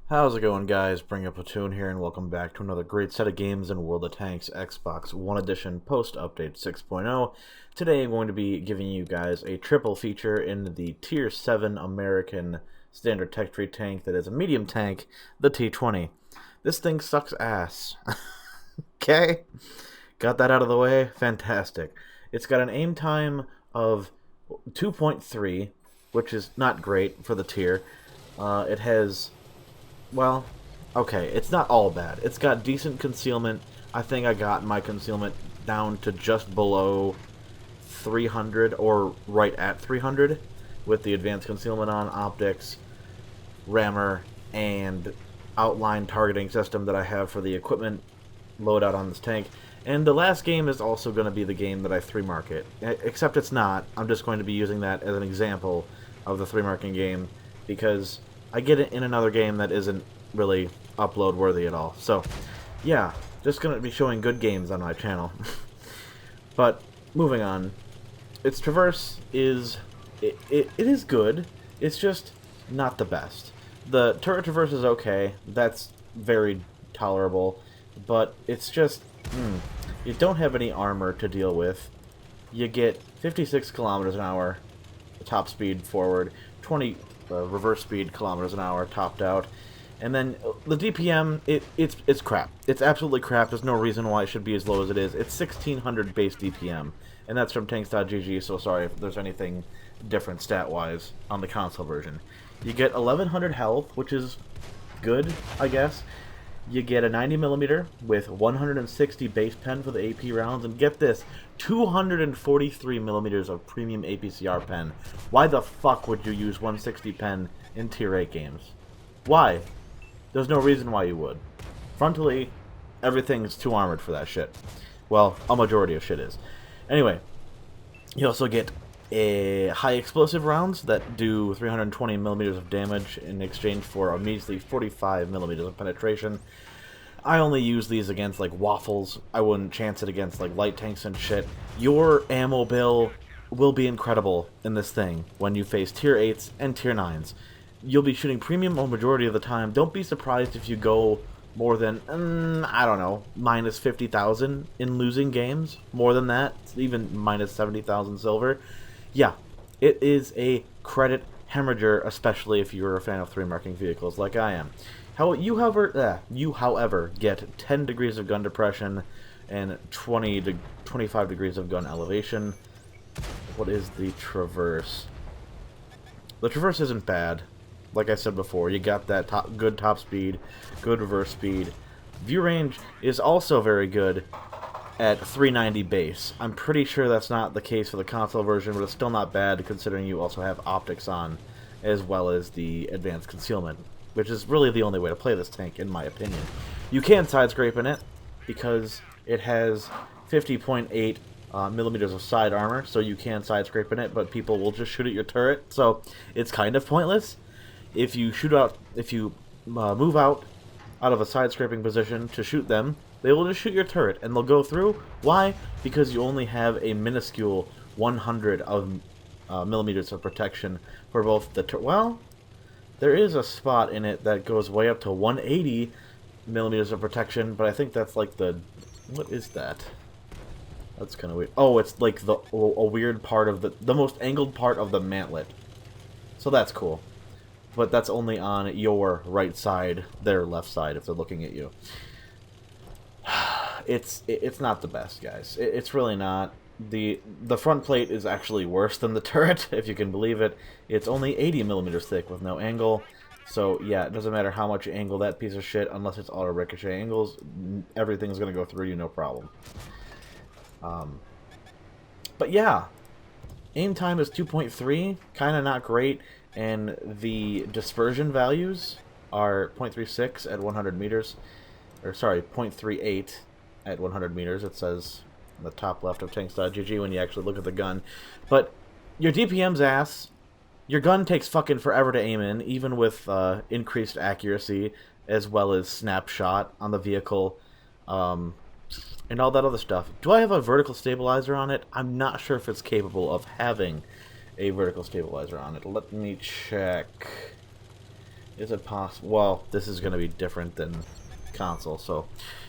How's it going, guys? Bring up Platoon here, and welcome back to another great set of games in World of Tanks Xbox One Edition post-update 6.0. Today I'm going to be giving you guys a triple feature in the Tier 7 American standard tech tree tank that is a medium tank, the T20. This thing sucks ass. Okay? Got that out of the way? Fantastic. It's got an aim time of 2.3, which is not great for the tier. It has... Well, okay, it's not all bad. It's got decent concealment. I think I got my concealment down to just below 300 or right at 300 with the advanced concealment on, optics, rammer, and outline targeting system that I have for the equipment loadout on this tank. And the last game is also going to be the game that I 3-mark it. Except it's not. I'm just going to be using that as an example of the 3-marking game because I get it in another game that isn't really upload worthy at all. So, yeah, just going to be showing good games on my channel. But, moving on. Its traverse is... It is good. It's just not the best. The turret traverse is okay. That's very tolerable. But it's just... you don't have any armor to deal with. You get 56 kilometers an hour top speed forward, 20 reverse speed kilometers an hour topped out, and then the DPM, it's crap. It's absolutely crap. There's no reason why it should be as low as it is. It's 1600 base DPM, and that's from tanks.gg, so sorry if there's anything different stat-wise on the console version. You get 1100 health, which is good, I guess. You get a 90mm with 160 base pen for the AP rounds, and get this, 243mm of premium APCR pen. Why the fuck would you use 160 pen in Tier 8 games? Why? There's no reason why you would. Frontally, everything's too armored for that shit. Well, a majority of shit is. Anyway, you also get high explosive rounds that do 320mm of damage in exchange for a measly 45mm of penetration. I only use these against like waffles. I wouldn't chance it against like light tanks and shit. Your ammo bill will be incredible in this thing when you face tier 8s and tier 9s. You'll be shooting premium a majority of the time. Don't be surprised if you go more than, I don't know, minus 50,000 in losing games. More than that, even minus 70,000 silver. Yeah, it is a credit hemorrhager, especially if you're a fan of 3-marking vehicles like I am. You, however, get 10 degrees of gun depression and 20 to 25 degrees of gun elevation. What is the traverse? The traverse isn't bad. Like I said before, you got that good top speed, good reverse speed. View range is also very good at 390 base. I'm pretty sure that's not the case for the console version, but it's still not bad considering you also have optics on, as well as the advanced concealment, which is really the only way to play this tank, in my opinion. You can side scrape in it, because it has 50.8 millimeters of side armor, so you can side scrape in it, but people will just shoot at your turret, so it's kind of pointless. If you move out of a side scraping position to shoot them, they will just shoot your turret, and they'll go through. Why? Because you only have a minuscule 100 of millimeters of protection for both the well, there is a spot in it that goes way up to 180 millimeters of protection, but I think that's like the... What is that? That's kind of weird. Oh, it's like a weird part of the most angled part of the mantlet. So that's cool. But that's only on your right side, their left side, if they're looking at you. It's not the best, guys. It's really not. The front plate is actually worse than the turret, if you can believe it. It's only 80 millimeters thick with no angle. So yeah, it doesn't matter how much you angle that piece of shit, unless it's auto ricochet angles, everything's gonna go through you, no problem. But yeah, aim time is 2.3, kind of not great, and the dispersion values are 0.36 at 100 meters. Or sorry, 0.38 at 100 meters, it says on the top left of tanks.gg when you actually look at the gun. But your DPM's ass. Your gun takes fucking forever to aim in, even with increased accuracy, as well as snapshot on the vehicle, and all that other stuff. Do I have a vertical stabilizer on it? I'm not sure if it's capable of having a vertical stabilizer on it. Let me check. Is it possible? Well, this is going to be different than console, so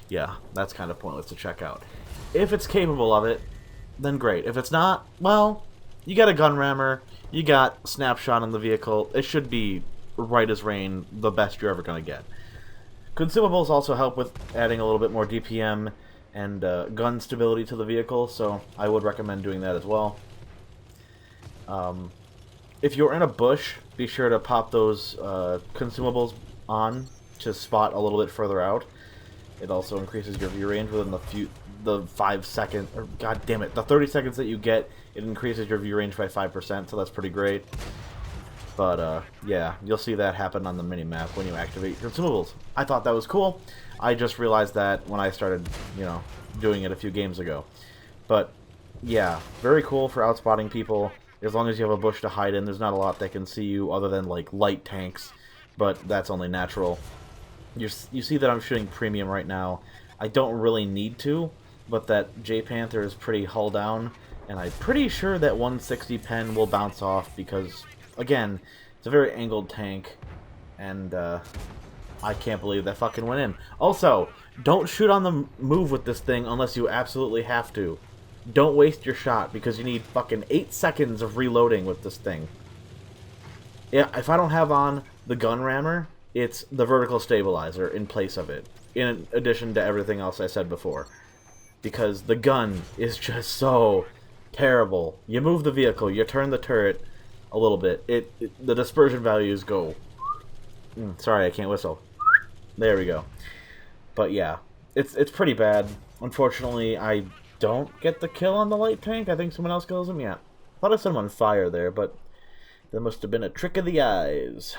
yeah, that's kind of pointless to check out. If it's capable of it, then great. If it's not, well, you got a gun rammer, you got snapshot in the vehicle. It should be right as rain, the best you're ever going to get. Consumables also help with adding a little bit more DPM and gun stability to the vehicle, so I would recommend doing that as well. If you're in a bush, be sure to pop those consumables on to spot a little bit further out. It also increases your view range within the 5 seconds, or god damn it, the 30 seconds that you get, it increases your view range by 5%, so that's pretty great. But, yeah, you'll see that happen on the mini-map when you activate consumables. I thought that was cool. I just realized that when I started, you know, doing it a few games ago. But, yeah, very cool for outspotting people. As long as you have a bush to hide in, there's not a lot that can see you other than, like, light tanks. But that's only natural. You see that I'm shooting premium right now. I don't really need to, but that J-Panther is pretty hull down. And I'm pretty sure that 160 pen will bounce off because, again, it's a very angled tank. And, I can't believe that fucking went in. Also, don't shoot on the move with this thing unless you absolutely have to. Don't waste your shot, because you need fucking 8 seconds of reloading with this thing. Yeah, if I don't have on the gun rammer, it's the vertical stabilizer in place of it. In addition to everything else I said before. Because the gun is just so terrible. You move the vehicle, you turn the turret a little bit. The dispersion values go... sorry, I can't whistle. There we go. But yeah, it's pretty bad. Unfortunately, I don't get the kill on the light tank. I think someone else kills him. Yeah. Thought I set him on fire there, but that must have been a trick of the eyes.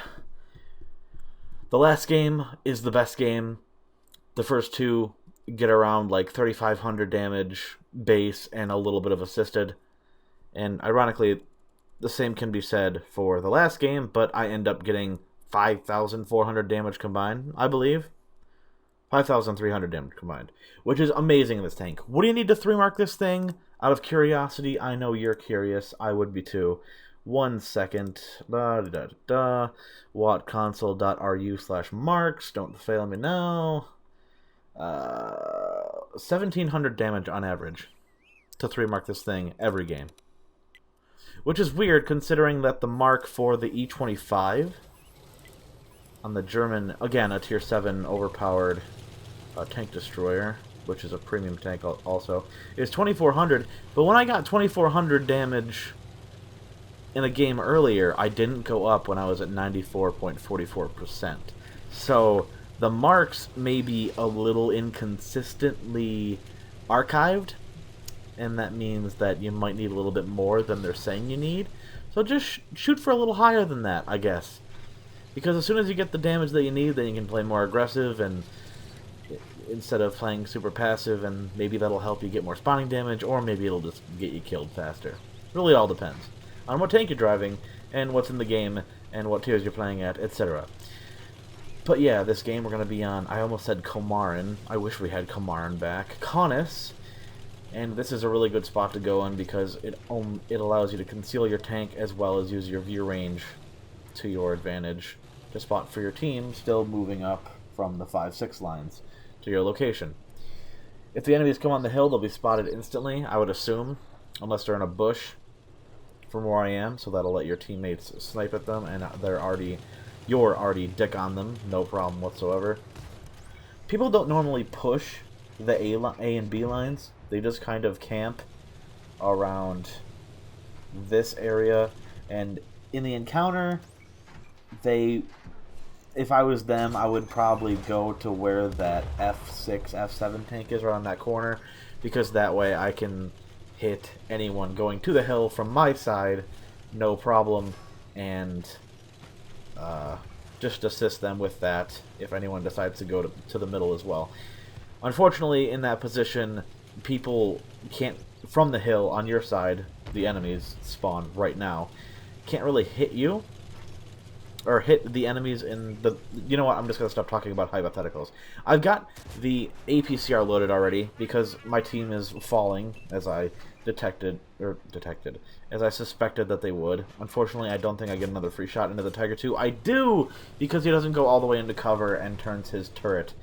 The last game is the best game. The first two get around like 3,500 damage base and a little bit of assisted. And ironically, the same can be said for the last game, but I end up getting 5,400 damage combined, I believe. 5,300 damage combined, which is amazing in this tank. What do you need to 3-mark this thing? Out of curiosity, I know you're curious. I would be too. 1 second. Wattconsole.ru/marks. Don't fail me now. 1,700 damage on average to 3-mark this thing every game. Which is weird considering that the mark for the E25 on the German, again, a tier 7 overpowered tank destroyer, which is a premium tank also, is 2,400. But when I got 2,400 damage in a game earlier, I didn't go up when I was at 94.44%. So the marks may be a little inconsistently archived, and that means that you might need a little bit more than they're saying you need. So just shoot for a little higher than that, I guess. Because as soon as you get the damage that you need, then you can play more aggressive, and instead of playing super passive, and maybe that'll help you get more spawning damage, or maybe it'll just get you killed faster. Really all depends on what tank you're driving, and what's in the game, and what tiers you're playing at, etc. But yeah, this game we're going to be on, I almost said Komarin. I wish we had Komarin back. Kaunas. And this is a really good spot to go on because it allows you to conceal your tank as well as use your view range to your advantage to spot for your team, still moving up from the 5-6 lines to your location. If the enemies come on the hill, they'll be spotted instantly, I would assume, unless they're in a bush from where I am, so that'll let your teammates snipe at them, and you're already dick on them, no problem whatsoever. People don't normally push the A and B lines. They just kind of camp around this area, and in the encounter, if I was them, I would probably go to where that F6, F7 tank is, right on that corner, because that way I can hit anyone going to the hill from my side, no problem, and just assist them with that if anyone decides to go to the middle as well. Unfortunately, in that position, people can't, from the hill on your side, the enemies spawn right now, can't really hit you or hit the enemies in the... You know what? I'm just going to stop talking about hypotheticals. I've got the APCR loaded already because my team is falling, as I as I suspected that they would. Unfortunately, I don't think I get another free shot into the Tiger 2. I do, because he doesn't go all the way into cover and turns his turret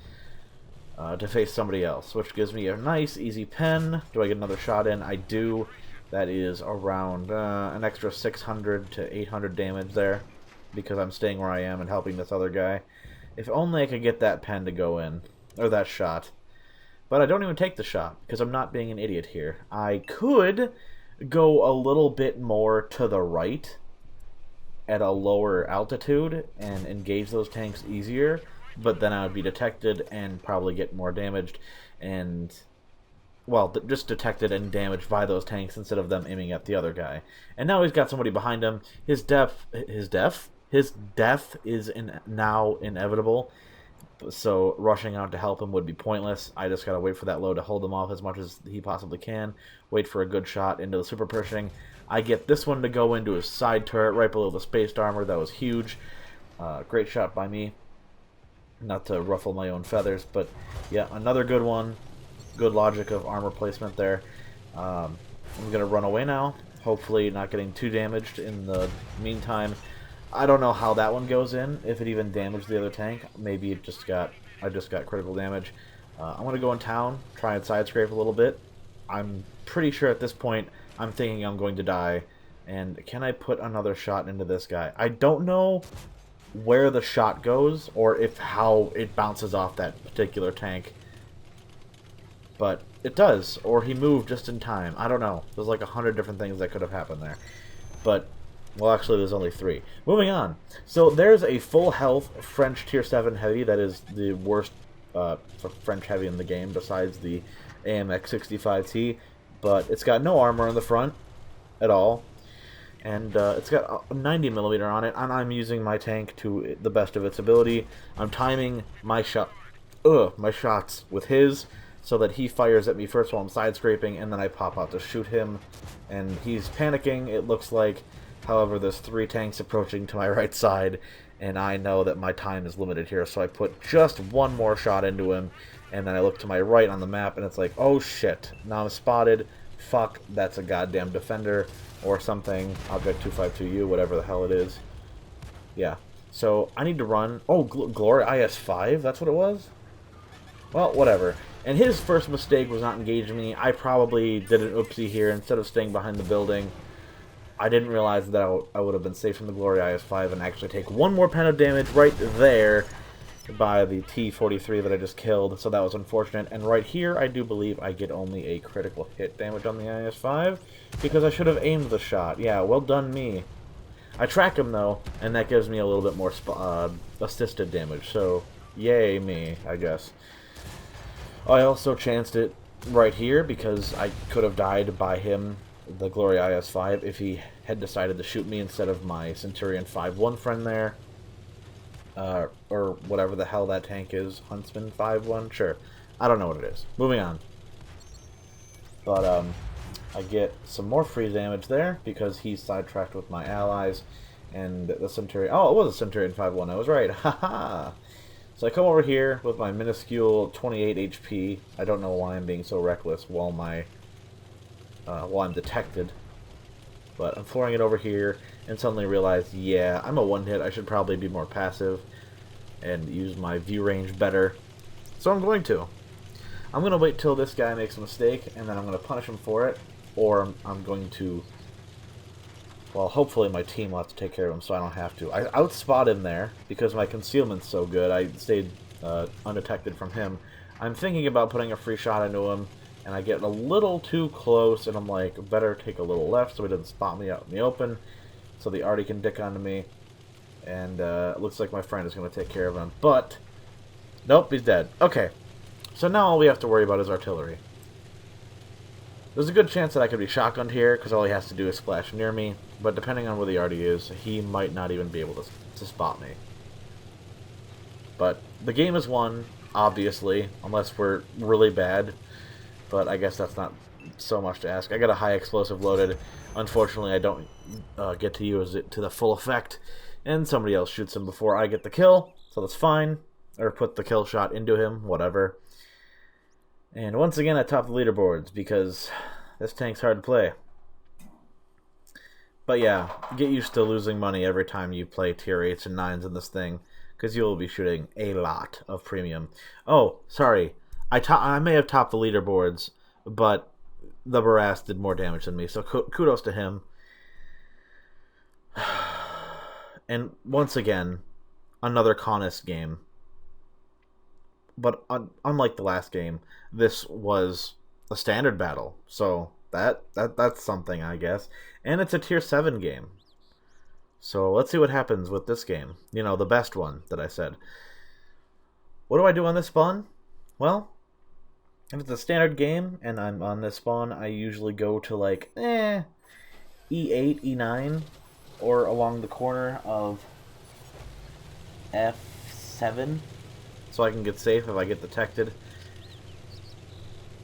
to face somebody else, which gives me a nice, easy pen. Do I get another shot in? I do. That is around an extra 600 to 800 damage there, because I'm staying where I am and helping this other guy. If only I could get that pen to go in, or that shot. But I don't even take the shot, because I'm not being an idiot here. I could go a little bit more to the right at a lower altitude and engage those tanks easier, but then I would be detected and probably get more damaged, and... well, just detected and damaged by those tanks instead of them aiming at the other guy. And now he's got somebody behind him. His death is now inevitable. So rushing out to help him would be pointless. I just gotta wait for that load to hold him off as much as he possibly can. Wait for a good shot into the super Pershing. I get this one to go into his side turret right below the spaced armor. That was huge. Great shot by me. Not to ruffle my own feathers, but yeah, another good one. Good logic of armor placement there. I'm going to run away now. Hopefully not getting too damaged in the meantime. I don't know how that one goes in, if it even damaged the other tank. Maybe I just got critical damage. I'm going to go in town, try and side scrape a little bit. I'm pretty sure at this point I'm thinking I'm going to die. And can I put another shot into this guy? I don't know where the shot goes or if how it bounces off that particular tank. But it does, or he moved just in time. I don't know. There's like 100 different things that could have happened there. But, well, actually, there's only 3. Moving on. So there's a full health French Tier 7 heavy that is the worst French heavy in the game besides the AMX 65T. But it's got no armor in the front at all. And it's got a 90mm on it, and I'm using my tank to the best of its ability. I'm timing my shots with his, so that he fires at me first while I'm side scraping, and then I pop out to shoot him. And he's panicking, it looks like. However, there's 3 tanks approaching to my right side, and I know that my time is limited here, so I put just one more shot into him, and then I look to my right on the map, and it's like, oh shit, now I'm spotted. Fuck, that's a goddamn defender, or something. Object 252U, whatever the hell it is. Yeah, so I need to run. Oh, Glory IS-5, that's what it was? Well, whatever. And his first mistake was not engaging me. I probably did an oopsie here. Instead of staying behind the building, I didn't realize that I would have been safe from the Glory IS-5 and actually take one more pen of damage right there by the T-34 that I just killed. So that was unfortunate. And right here, I do believe I get only a critical hit damage on the IS-5 because I should have aimed the shot. Yeah, well done me. I track him, though, and that gives me a little bit more assisted damage. So, yay me, I guess. I also chanced it right here because I could have died by him, the Glory IS-5, if he had decided to shoot me instead of my Centurion 5-1 friend there. Or whatever the hell that tank is. Huntsman 5-1? Sure. I don't know what it is. Moving on. But, I get some more freeze damage there because he's sidetracked with my allies. And the Centurion... oh, it was a Centurion 5-1. I was right. Haha! So I come over here with my minuscule 28 HP. I don't know why I'm being so reckless while I'm detected. But I'm flooring it over here and suddenly realize, yeah, I'm a one-hit. I should probably be more passive and use my view range better. So I'm going to. I'm going to wait till this guy makes a mistake, and then I'm going to punish him for it. Or I'm going to... well, hopefully my team will have to take care of him so I don't have to. I outspot him there because my concealment's so good. I stayed undetected from him. I'm thinking about putting a free shot into him, and I get a little too close, and I'm like, better take a little left so he doesn't spot me out in the open, so the arty can dick onto me. And it looks like my friend is going to take care of him. But, nope, he's dead. Okay, so now all we have to worry about is artillery. There's a good chance that I could be shotgunned here, because all he has to do is splash near me, but depending on where the arty is, he might not even be able to spot me. But the game is won, obviously, unless we're really bad, but I guess that's not so much to ask. I got a high explosive loaded. Unfortunately, I don't get to use it to the full effect, and somebody else shoots him before I get the kill, so that's fine. Or put the kill shot into him, whatever. And once again, I top the leaderboards because this tank's hard to play. But yeah, get used to losing money every time you play tier 8s and 9s in this thing, because you'll be shooting a lot of premium. Oh, sorry. I may have topped the leaderboards, but the Barras did more damage than me, so kudos to him. And once again, another Conus game. But unlike the last game, this was a standard battle, so that's something, I guess. And it's a tier 7 game. So let's see what happens with this game. You know, the best one that I said. What do I do on this spawn? Well, if it's a standard game and I'm on this spawn, I usually go to like, E8, E9, or along the corner of F7, so I can get safe if I get detected.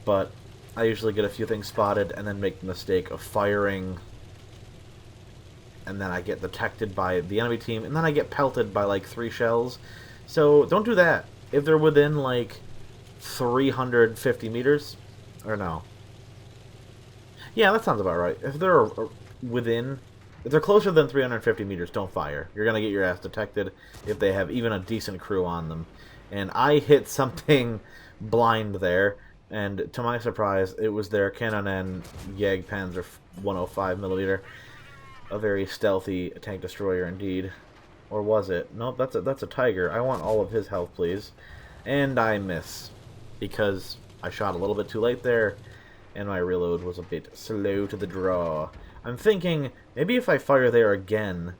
But I usually get a few things spotted and then make the mistake of firing, and then I get detected by the enemy team, and then I get pelted by like 3 shells. So don't do that. If they're within like 350 meters, or no. Yeah, that sounds about right. If they're within, if they're closer than 350 meters, don't fire. You're going to get your ass detected if they have even a decent crew on them. And I hit something blind there, and to my surprise, it was their Cannon Jagdpanzer 105mm. A very stealthy tank destroyer indeed. Or was it? Nope, that's a Tiger. I want all of his health, please. And I miss, because I shot a little bit too late there, and my reload was a bit slow to the draw. I'm thinking, maybe if I fire there again,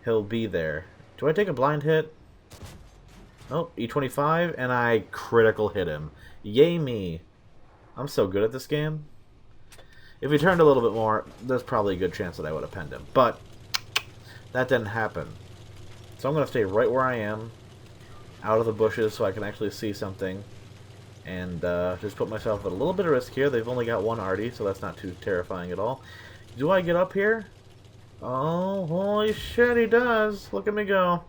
he'll be there. Do I take a blind hit? Nope, E25, and I critical hit him. Yay me. I'm so good at this game. If he turned a little bit more, there's probably a good chance that I would have penned him. But that didn't happen. So I'm going to stay right where I am, out of the bushes so I can actually see something. And just put myself at a little bit of risk here. They've only got one arty, so that's not too terrifying at all. Do I get up here? Oh, holy shit, he does. Look at me go.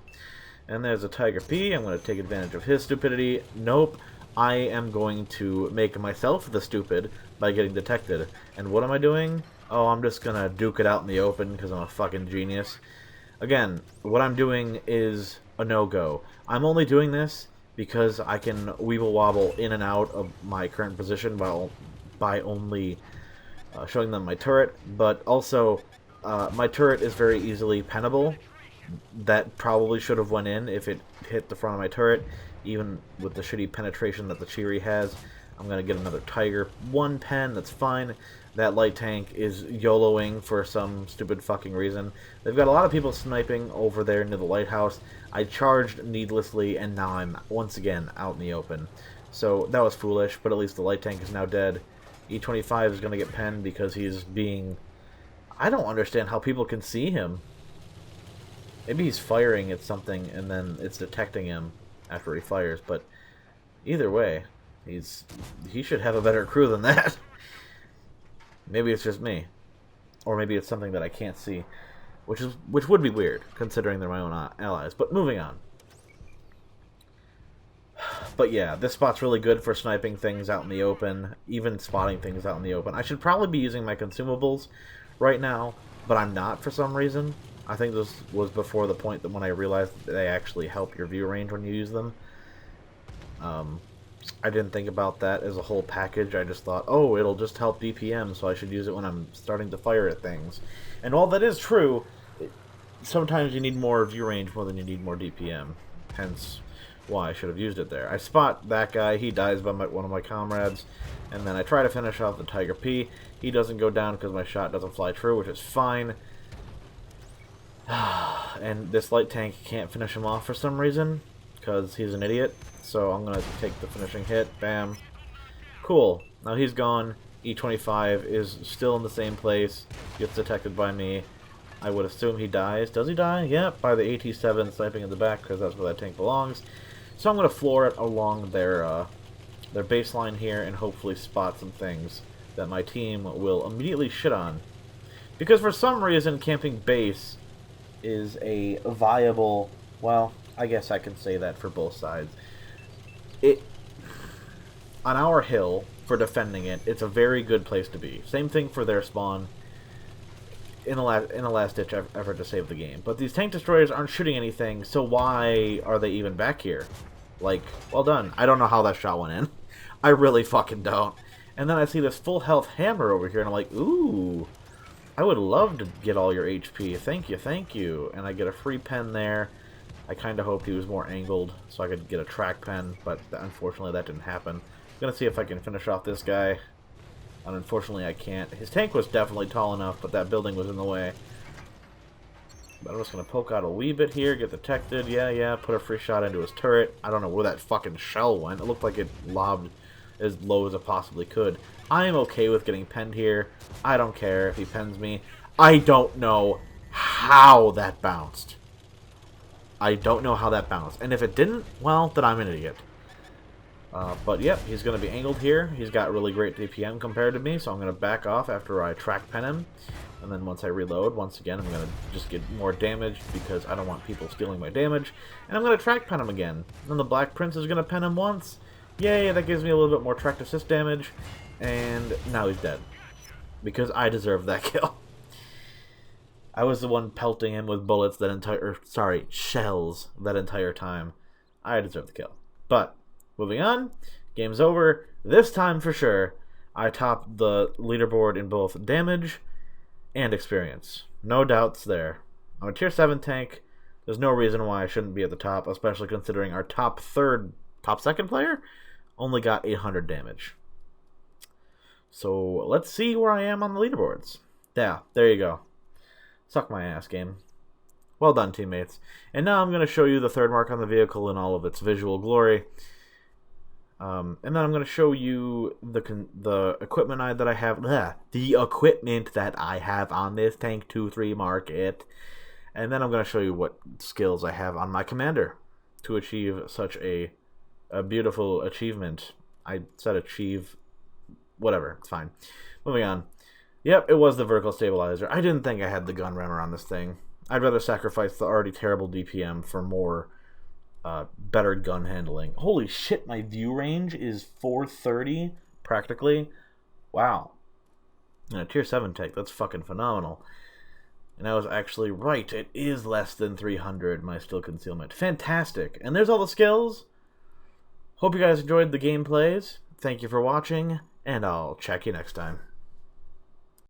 And there's a Tiger P. I'm going to take advantage of his stupidity. Nope. I am going to make myself the stupid by getting detected. And what am I doing? Oh, I'm just going to duke it out in the open because I'm a fucking genius. Again, what I'm doing is a no-go. I'm only doing this because I can weeble-wobble in and out of my current position by only showing them my turret. But also, my turret is very easily pennable. That probably should have went in if it hit the front of my turret. Even with the shitty penetration that the Cheery has, I'm going to get another Tiger. 1 pen, that's fine. That light tank is YOLOing for some stupid fucking reason. They've got a lot of people sniping over there near the lighthouse. I charged needlessly, and now I'm once again out in the open. So that was foolish, but at least the light tank is now dead. E25 is going to get penned because he's being... I don't understand how people can see him. Maybe he's firing at something and then it's detecting him after he fires, but either way, he should have a better crew than that. Maybe it's just me. Or maybe it's something that I can't see, which would be weird, considering they're my own allies. But moving on. But yeah, this spot's really good for sniping things out in the open, even spotting things out in the open. I should probably be using my consumables right now, but I'm not for some reason. I think this was before the point that when I realized that they actually help your view range when you use them. I didn't think about that as a whole package. I just thought, oh, it'll just help DPM, so I should use it when I'm starting to fire at things. And while that is true, sometimes you need more view range more than you need more DPM. Hence why I should have used it there. I spot that guy. He dies by one of my comrades. And then I try to finish off the Tiger P. He doesn't go down because my shot doesn't fly true, which is fine. And this light tank can't finish him off for some reason, because he's an idiot. So I'm going to take the finishing hit. Bam. Cool. Now he's gone. E25 is still in the same place. Gets detected by me. I would assume he dies. Does he die? Yep, by the AT-7 sniping in the back, because that's where that tank belongs. So I'm going to floor it along their baseline here and hopefully spot some things that my team will immediately shit on. Because for some reason, camping base is a viable... Well, I guess I can say that for both sides. It on our hill, for defending it, it's a very good place to be. Same thing for their spawn in a last-ditch effort to save the game. But these tank destroyers aren't shooting anything, so why are they even back here? Like, well done. I don't know how that shot went in. I really fucking don't. And then I see this full health hammer over here, and I'm like, ooh, I would love to get all your HP. Thank you, thank you. And I get a free pen there. I kind of hoped he was more angled so I could get a track pen, but unfortunately that didn't happen. I'm going to see if I can finish off this guy. And unfortunately I can't. His tank was definitely tall enough, but that building was in the way. But I'm just going to poke out a wee bit here, get detected. Yeah, put a free shot into his turret. I don't know where that fucking shell went. It looked like it lobbed as low as it possibly could. I am okay with getting penned here. I don't care if he pens me. I don't know how that bounced. I don't know how that bounced. And if it didn't, well, then I'm an idiot. But yep, he's going to be angled here. He's got really great DPM compared to me, so I'm going to back off after I track pen him. And then once I reload, once again, I'm going to just get more damage because I don't want people stealing my damage. And I'm going to track pen him again. And then the Black Prince is going to pen him once. Yay, that gives me a little bit more track assist damage. And now he's dead. Because I deserve that kill. I was the one pelting him with bullets shells that entire time. I deserve the kill. But moving on, game's over. This time for sure, I topped the leaderboard in both damage and experience. No doubts there. I'm a tier 7 tank. There's no reason why I shouldn't be at the top, especially considering our top second player only got 800 damage. So let's see where I am on the leaderboards. Yeah, there you go. Suck my ass, game. Well done, teammates. And now I'm going to show you the third mark on the vehicle in all of its visual glory. And then I'm going to show you the equipment that I have. The equipment that I have on this Tank 2-3 market. And then I'm going to show you what skills I have on my commander to achieve such a beautiful achievement. I said achieve. Whatever, it's fine. Moving on. Yep, it was the vertical stabilizer. I didn't think I had the gun rammer on this thing. I'd rather sacrifice the already terrible DPM for more better gun handling. Holy shit, my view range is 430 practically. Wow. And a tier 7 tank, that's fucking phenomenal. And I was actually right. It is less than 300, my still concealment. Fantastic. And there's all the skills. Hope you guys enjoyed the gameplays. Thank you for watching, and I'll check you next time.